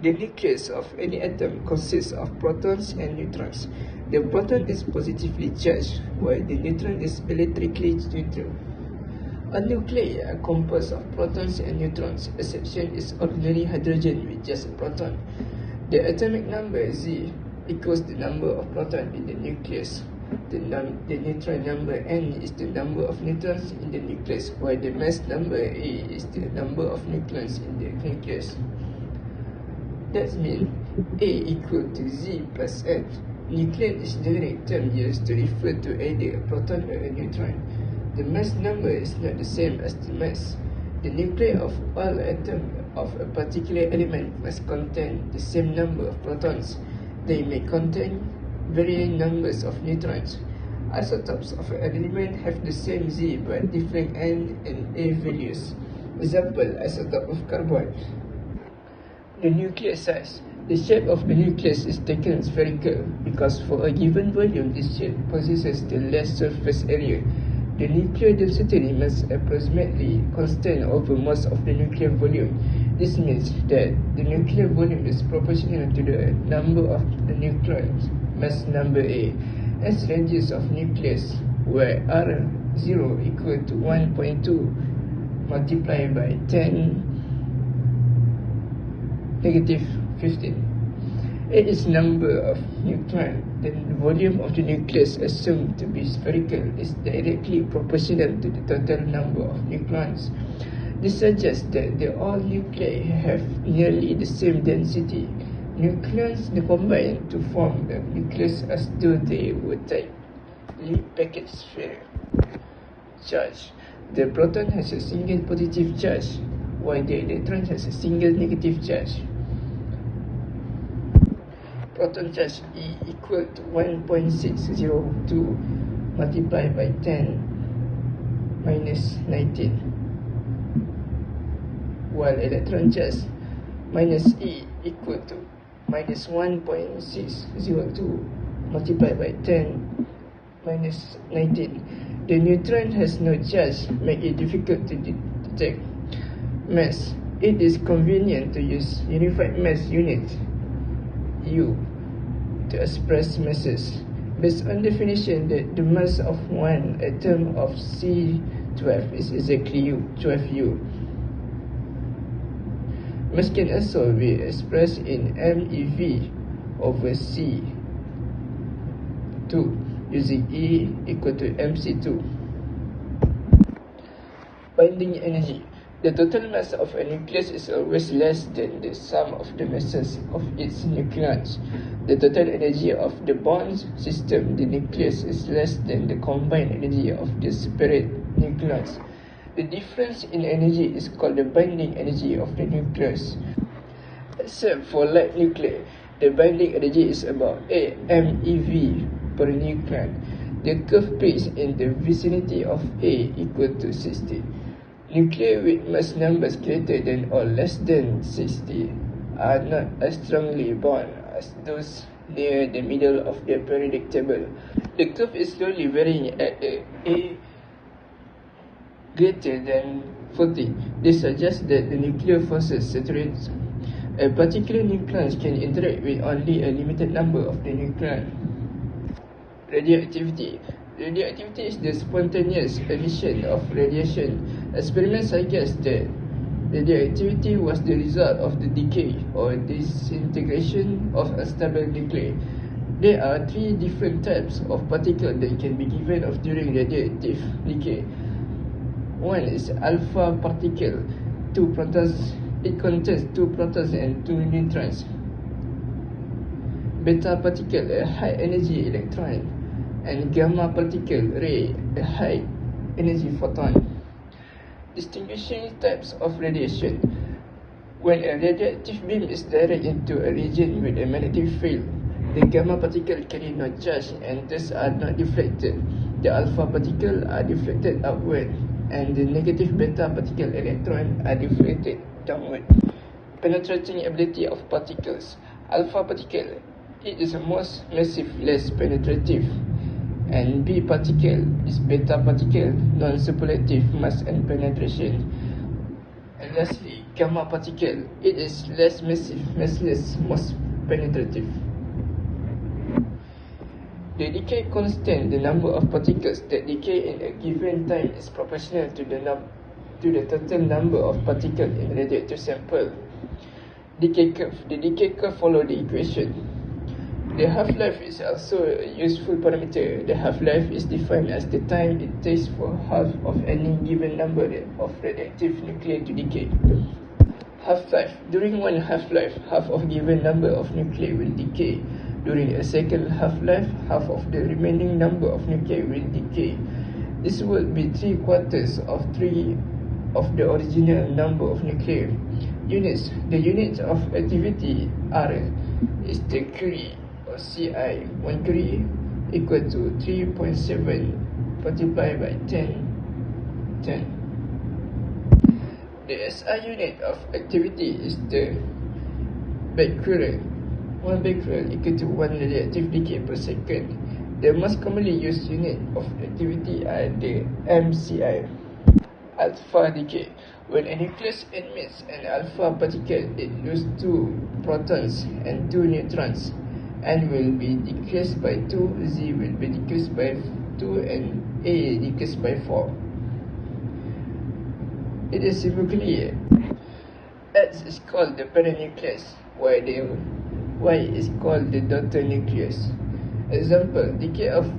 The nucleus of any atom consists of protons and neutrons. The proton is positively charged, while the neutron is electrically neutral. A nuclei are composed of protons and neutrons. Exception is ordinary hydrogen with just a proton. The atomic number Z equals the number of protons in the nucleus. The neutron number N is the number of neutrons in the nucleus, while the mass number A is the number of neutrons in the nucleus. That means A equal to Z plus N. Nucleon is the generic term used to refer to either a proton or a neutron. The mass number is not the same as the mass. The nuclei of all atoms of a particular element must contain the same number of protons. They may contain varying numbers of neutrons. Isotopes of an element have the same Z but different N and A values. Example, isotope of carbon. The nuclear size. The shape of the nucleus is taken spherical because for a given volume, this shape possesses the less surface area. The nuclear density must approximately constant over most of the nuclear volume. This means that the nuclear volume is proportional to the number of the neutrons, mass number A, as radius of nucleus, where R0 equal to 1.2 multiplied by 10 negative 15. A is number of neutrons. Then the volume of the nucleus assumed to be spherical is directly proportional to the total number of neutrons. This suggests that all nuclei have nearly the same density. Nucleons combine to form the nucleus as though they were tightly packed sphere. Charge. The proton has a single positive charge, while the electron has a single negative charge. Proton charge E equal to 1.602 multiplied by 10 minus 19, while electron charge minus E equal to minus 1.602 multiplied by 10 minus 19. The neutron has no charge, making it difficult to detect. Mass. It is convenient to use unified mass unit U to express masses. Based on definition that the mass of one atom of C12 is exactly 12U. Mass can also be expressed in MeV over C2 using E equal to MC2. Binding energy. The total mass of a nucleus is always less than the sum of the masses of its nucleons. The total energy of the bond system, the nucleus, is less than the combined energy of the separate nucleons. The difference in energy is called the binding energy of the nucleus. Except for light nuclei, the binding energy is about 8 MeV per nucleon. The curve peaks in the vicinity of A equal to 60. Nuclei with mass numbers greater than or less than 60 are not as strongly bound as those near the middle of the periodic table. The curve is slowly varying at A greater than 40. This suggests that the nuclear forces saturate. A particular nucleon can interact with only a limited number of the nucleons. Radioactivity. Radioactivity is the spontaneous emission of radiation. Experiments suggest that radioactivity was the result of the decay or disintegration of unstable nuclei. There are 3 different types of particles that can be given off during radioactive decay. One is alpha particle, 2 protons. It contains 2 protons and 2 neutrons. Beta particle, a high energy electron, and gamma particle ray, a high energy photon. Distinguishing types of radiation. When a radioactive beam is directed into a region with a magnetic field, the gamma particle carry no charge and thus are not deflected. The alpha particle are deflected upward, and the negative beta particle electron are deflected downward. Penetrating ability of particles. Alpha particle, it is the most massive, less penetrative, and B particle is beta particle, non-superlative mass and penetration. And lastly, gamma particle. It is less massive, massless, most penetrative. The decay constant, the number of particles that decay in a given time, is proportional to the total number of particles in the radioactive sample. Decay curve. The decay curve follows the equation. The half-life is also a useful parameter. The half-life is defined as the time it takes for half of any given number of radioactive nuclei to decay. Half-life. During one half-life, half of given number of nuclei will decay. During a second half-life, half of the remaining number of nuclei will decay. This will be 3/4 of the original number of nuclei. Units. The unit of activity R is the Curie or CI. 1 Curie equal to 3.7 multiplied by 10. The SI unit of activity is the becquerel. 1 becquerel equal to 1 radioactive decay per second. The most commonly used unit of activity are the MCI. Alpha decay. When a nucleus emits an alpha particle, it loses 2 protons and 2 neutrons. N will be decreased by 2, Z will be decreased by 2, and A decreased by 4. It is symbolically X is called the parent nucleus, while the Y is called the daughter nucleus. Example, decay of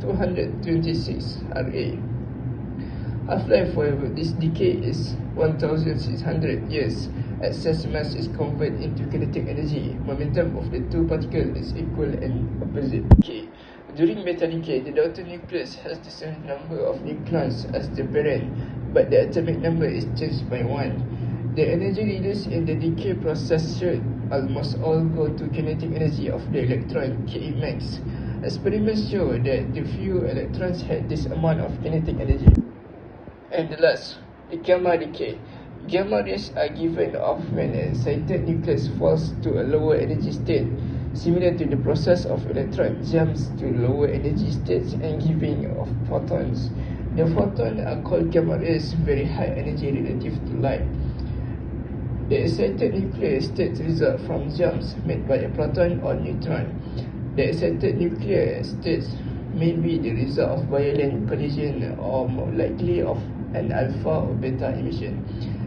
226 Ra. Half-life for this decay is 1600 years. Excess mass is converted into kinetic energy. Momentum of the two particles is equal and opposite. Decay. During beta decay, the daughter nucleus has the same number of neutrons as the parent, but the atomic number is changed by 1. The energy released in the decay process should almost all go to kinetic energy of the electron, Ke max. Experiments show that the few electrons had this amount of kinetic energy. And the last, the gamma decay. Gamma rays are given off when an excited nucleus falls to a lower energy state, similar to the process of electron jumps to lower energy states and giving off photons. The photons are called gamma rays, very high energy relative to light. The excited nuclear states result from jumps made by a proton or neutron. The excited nuclear states may be the result of violent collision or more likely of an alpha or beta emission.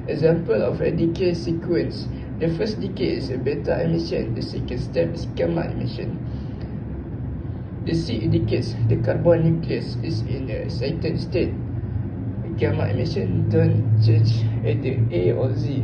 Example of a decay sequence. The first decay is a beta emission, the second step is gamma emission. The C indicates the carbon nucleus is in the excited state. Gamma emission don't change either A or Z.